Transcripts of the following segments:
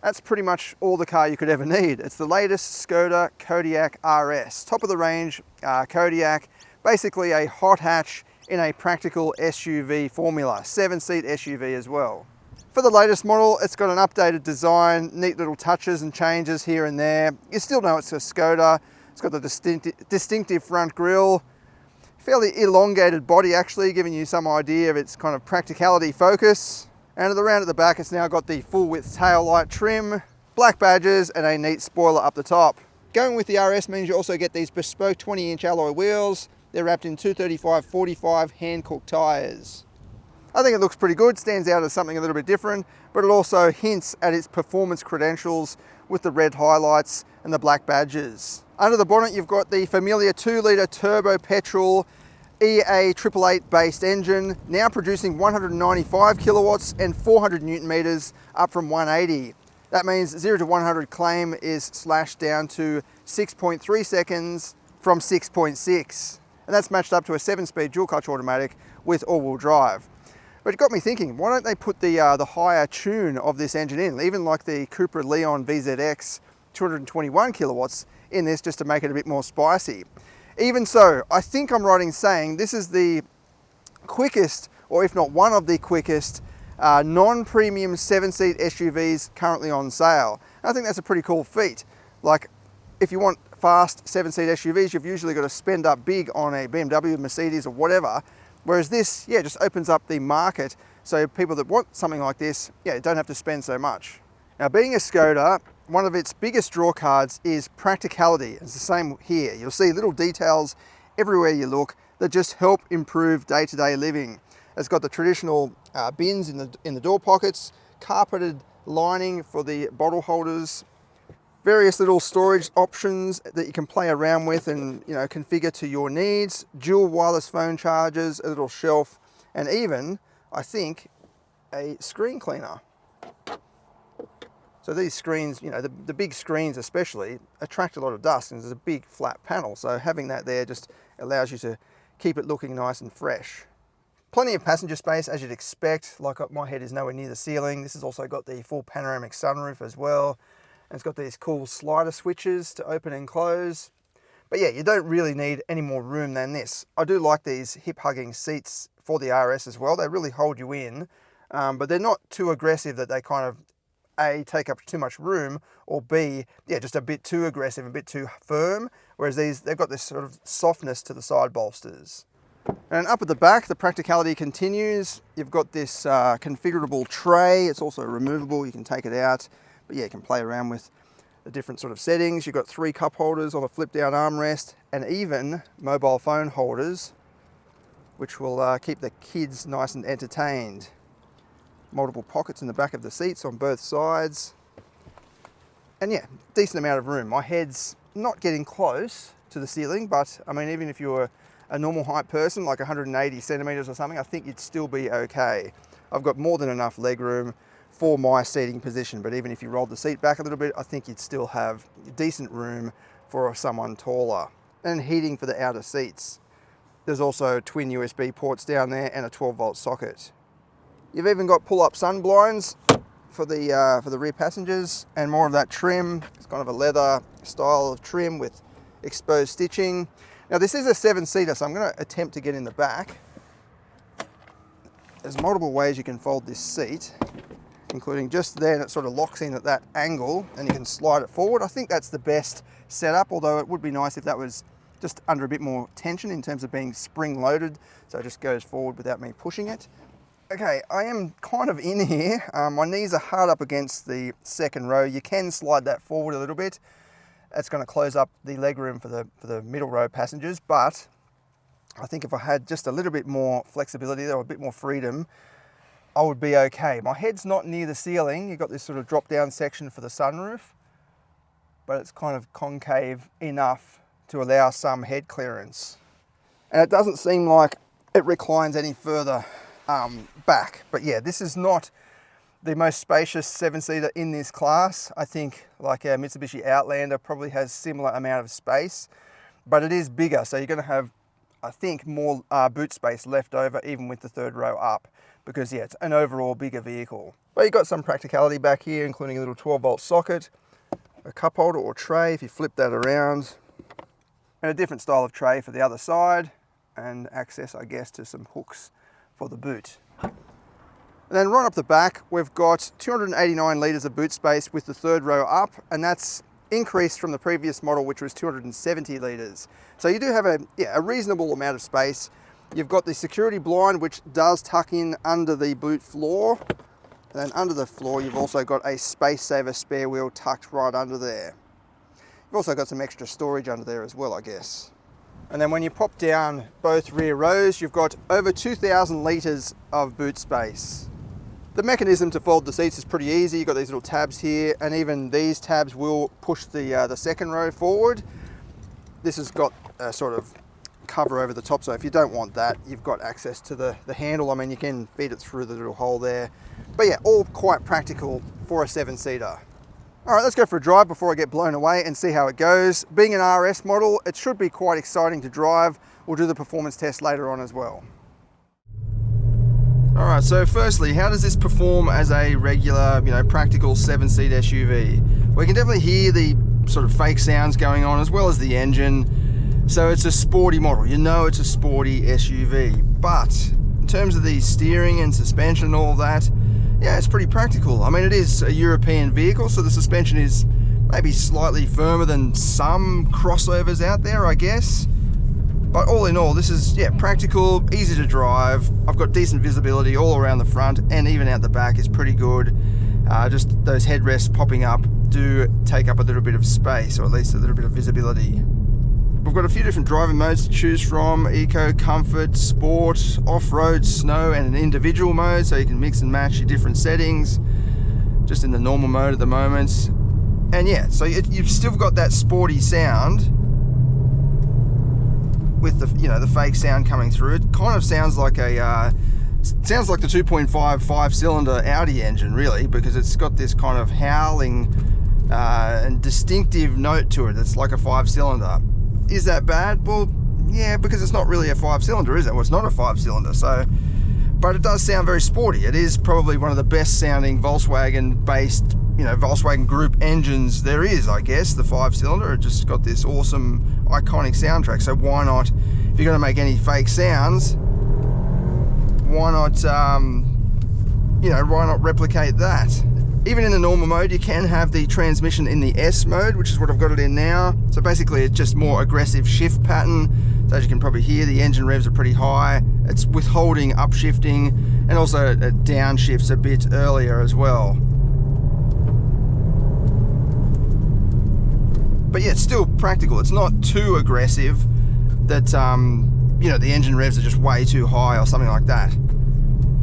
that's pretty much all the car you could ever need. It's the latest Skoda Kodiaq RS, top of the range Kodiaq, basically a hot hatch in a practical SUV formula, 7-seat SUV as well. For the latest model, it's got an updated design, neat little touches and changes here and there. You still know it's a Skoda. It's got the distinctive front grille, fairly elongated body actually, giving you some idea of its kind of practicality focus. And around at the back, it's now got the full width tail light trim, black badges, and a neat spoiler up the top. Going with the RS means you also get these bespoke 20-inch alloy wheels. They're wrapped in 235/45 hand-cooked tyres. I think it looks pretty good, stands out as something a little bit different, but it also hints at its performance credentials with the red highlights and the black badges. Under the bonnet, you've got the familiar 2-litre turbo-petrol EA888 based engine, now producing 195 kilowatts and 400 newton meters, up from 180. That means 0 to 100 claim is slashed down to 6.3 seconds from 6.6. And that's matched up to a 7-speed dual clutch automatic with all-wheel drive. But it got me thinking, why don't they put the higher tune of this engine in, even like the Cupra Leon VZX 221 kilowatts in this, just to make it a bit more spicy. Even so, I think I'm right in saying this is the quickest, or if not one of the quickest, non-premium 7-seat SUVs currently on sale. And I think that's a pretty cool feat. Like, if you want fast 7-seat SUVs, you've usually got to spend up big on a BMW, Mercedes, or whatever. Whereas this, yeah, just opens up the market, so people that want something like this, yeah, don't have to spend so much. Now, being a Skoda, one of its biggest draw cards is practicality. It's the same here. You'll see little details everywhere you look that just help improve day-to-day living. It's got the traditional bins in the door pockets, carpeted lining for the bottle holders, various little storage options that you can play around with and, you know, configure to your needs, dual wireless phone chargers, a little shelf, and even, I think, a screen cleaner. So these screens, you know, the big screens especially, attract a lot of dust, and there's a big flat panel, so having that there just allows you to keep it looking nice and fresh. Plenty of passenger space, as you'd expect. Like, my head is nowhere near the ceiling. This has also got the full panoramic sunroof as well. And it's got these cool slider switches to open and close. But yeah, you don't really need any more room than this. I do like these hip-hugging seats for the RS as well. They really hold you in, but they're not too aggressive that they kind of, A, take up too much room, or B, yeah, just a bit too aggressive, a bit too firm. Whereas these, they've got this sort of softness to the side bolsters. And up at the back, the practicality continues. You've got this configurable tray. It's also removable. You can take it out. But yeah, you can play around with the different sort of settings. You've got 3 cup holders on a flip down armrest, and even mobile phone holders, which will keep the kids nice and entertained. Multiple pockets in the back of the seats on both sides. And yeah, decent amount of room. My head's not getting close to the ceiling, but I mean, even if you were a normal height person, like 180 centimeters or something, I think you'd still be okay. I've got more than enough leg room for my seating position, but even if you rolled the seat back a little bit, I think you'd still have decent room for someone taller. And heating for the outer seats. There's also twin USB ports down there and a 12-volt socket. You've even got pull-up sun blinds for the rear passengers, and more of that trim. It's kind of a leather style of trim with exposed stitching. Now, this is a 7-seater, so I'm going to attempt to get in the back. There's multiple ways you can fold this seat, including just there, and it sort of locks in at that angle, and you can slide it forward. I think that's the best setup, although it would be nice if that was just under a bit more tension in terms of being spring-loaded, so it just goes forward without me pushing it. Okay, I am kind of in here. My knees are hard up against the second row. You can slide that forward a little bit. That's going to close up the legroom for the middle row passengers, but I think if I had just a little bit more flexibility or a bit more freedom, I would be okay. My head's not near the ceiling. You've got this sort of drop down section for the sunroof, but it's kind of concave enough to allow some head clearance. And it doesn't seem like it reclines any further back. But yeah, this is not the most spacious 7-seater in this class. I think like our Mitsubishi Outlander probably has similar amount of space, but it is bigger. So you're going to have, I think, more boot space left over even with the third row up. because yeah, it's an overall bigger vehicle. But you've got some practicality back here, including a little 12-volt socket, a cup holder or tray if you flip that around, and a different style of tray for the other side, and access, I guess, to some hooks for the boot. And then right up the back, we've got 289 litres of boot space with the third row up, and that's increased from the previous model, which was 270 litres. So you do have a reasonable amount of space. You've got the security blind, which does tuck in under the boot floor. And then under the floor, you've also got a space saver spare wheel tucked right under there. You've also got some extra storage under there as well, I guess. And then when you pop down both rear rows, you've got over 2,000 litres of boot space. The mechanism to fold the seats is pretty easy. You've got these little tabs here, and even these tabs will push the second row forward. This has got a sort of cover over the top, so if you don't want that, you've got access to the handle. I mean, you can feed it through the little hole there. But yeah, all quite practical for a 7-seater. All right, let's go for a drive before I get blown away and see how it goes. Being an RS model, it should be quite exciting to drive. We'll do the performance test later on as well. All right, so firstly, how does this perform as a regular, practical 7-seat SUV? We can definitely hear the sort of fake sounds going on, as well as the engine. So it's a sporty model, it's a sporty SUV, but in terms of the steering and suspension and all that, yeah, it's pretty practical. I mean, it is a European vehicle, so the suspension is maybe slightly firmer than some crossovers out there, I guess. But all in all, this is, practical, easy to drive. I've got decent visibility all around the front, and even out the back is pretty good. Just those headrests popping up do take up a little bit of space, or at least a little bit of visibility. We've got a few different driving modes to choose from: Eco, Comfort, Sport, Off-Road, Snow, and an individual mode, so you can mix and match your different settings. Just in the normal mode at the moment. And yeah, so you've still got that sporty sound with the fake sound coming through. It kind of sounds like the 2.5 5-cylinder Audi engine, really, because it's got this kind of howling and distinctive note to it. It's like a 5-cylinder. Is that bad? Well, yeah, because it's not really a 5-cylinder, is it? Well, it's not a 5-cylinder, so, but it does sound very sporty. It is probably one of the best sounding Volkswagen-based, Volkswagen Group engines there is, I guess, the 5-cylinder. It just got this awesome, iconic soundtrack. So why not, if you're going to make any fake sounds, why not, why not replicate that? Even in the normal mode, you can have the transmission in the S mode, which is what I've got it in now. So basically, it's just more aggressive shift pattern. So as you can probably hear, the engine revs are pretty high. It's withholding upshifting, and also it downshifts a bit earlier as well. But yeah, it's still practical. It's not too aggressive that, the engine revs are just way too high or something like that.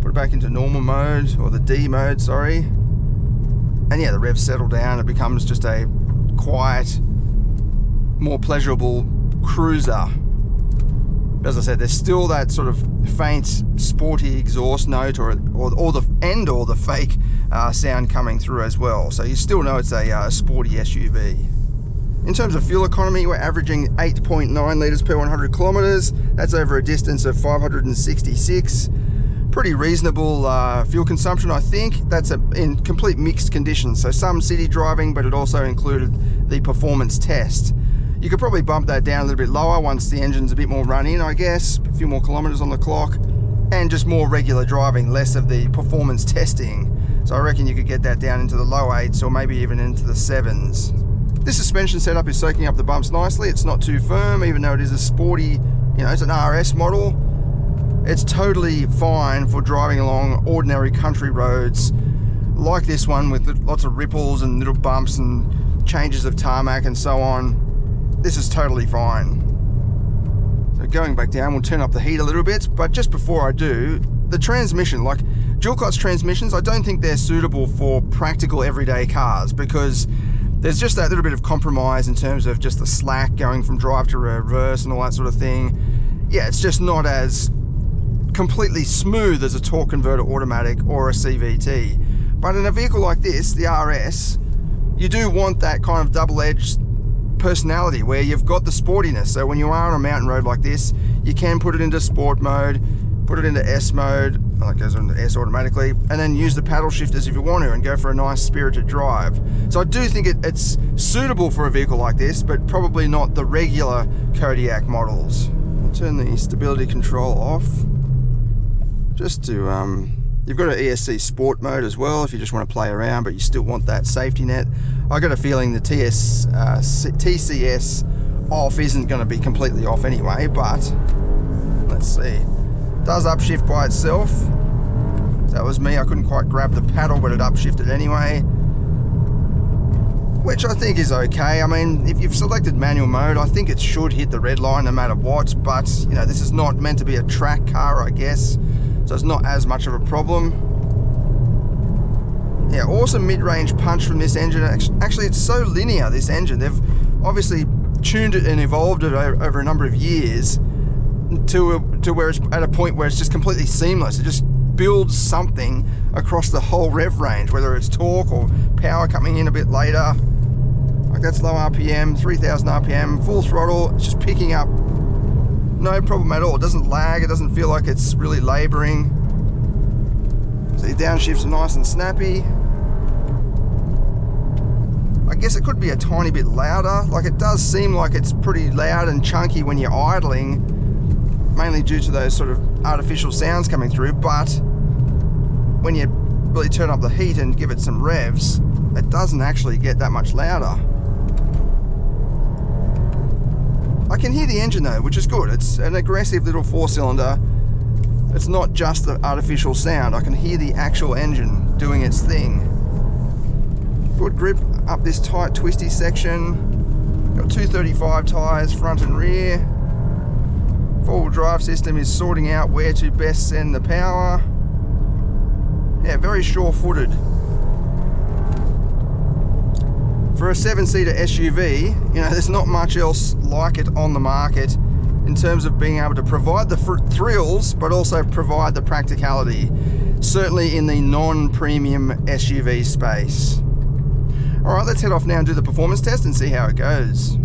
Put it back into normal mode, or the D mode, sorry. And yeah, the revs settle down. It becomes just a quiet, more pleasurable cruiser. But as I said, there's still that sort of faint, sporty exhaust note, or the fake sound coming through as well. So you still know it's a sporty SUV. In terms of fuel economy, we're averaging 8.9 litres per 100 kilometres. That's over a distance of 566. Pretty reasonable fuel consumption, I think. That's in complete mixed conditions, so some city driving, but it also included the performance test. You could probably bump that down a little bit lower once the engine's a bit more run in, I guess, a few more kilometres on the clock, and just more regular driving, less of the performance testing. So I reckon you could get that down into the low 8s, or maybe even into the 7s. This suspension setup is soaking up the bumps nicely. It's not too firm, even though it is a sporty, it's an RS model. It's totally fine for driving along ordinary country roads like this one, with lots of ripples and little bumps and changes of tarmac and so on. This is totally fine. So going back down, we'll turn up the heat a little bit, but just before I do, the transmission, like dual clutch transmissions, I don't think they're suitable for practical everyday cars, because there's just that little bit of compromise in terms of just the slack going from drive to reverse and all that sort of thing. Yeah, it's just not as completely smooth as a torque converter automatic or a CVT. But in a vehicle like this, the RS, you do want that kind of double-edged personality where you've got the sportiness. So when you are on a mountain road like this, you can put it into sport mode. put it into S mode, well, it goes into S automatically, and then use the paddle shifters if you want to and go for a nice spirited drive. So I do think it's suitable for a vehicle like this, but probably not the regular Kodiaq models. I'll turn the stability control off. Just to, you've got an ESC Sport mode as well if you just want to play around, but you still want that safety net. I got a feeling the TCS off isn't going to be completely off anyway, but let's see. It does upshift by itself. That was me, I couldn't quite grab the paddle, but it upshifted anyway, which I think is okay. I mean, if you've selected manual mode, I think it should hit the red line no matter what, but you know, this is not meant to be a track car, I guess, so it's not as much of a problem. Yeah, awesome mid-range punch from this engine. Actually, it's so linear, this engine. They've obviously tuned it and evolved it over a number of years to where it's at a point where it's just completely seamless. It just builds something across the whole rev range, whether it's torque or power coming in a bit later. Like that's low RPM, 3000 RPM, full throttle, it's just picking up, no problem at all. It doesn't lag, it doesn't feel like it's really laboring. So your downshifts are nice and snappy. I guess it could be a tiny bit louder. Like it does seem like it's pretty loud and chunky when you're idling, mainly due to those sort of artificial sounds coming through, but when you really turn up the heat and give it some revs, it doesn't actually get that much louder. I can hear the engine though, which is good. It's an aggressive little 4-cylinder. It's not just the artificial sound. I can hear the actual engine doing its thing. Good grip up this tight, twisty section. Got 235 tyres, front and rear. Four-wheel drive system is sorting out where to best send the power. Yeah, very sure-footed. For a 7-seater SUV, you know, there's not much else like it on the market in terms of being able to provide the thrills, but also provide the practicality, certainly in the non-premium SUV space. All right, let's head off now and do the performance test and see how it goes.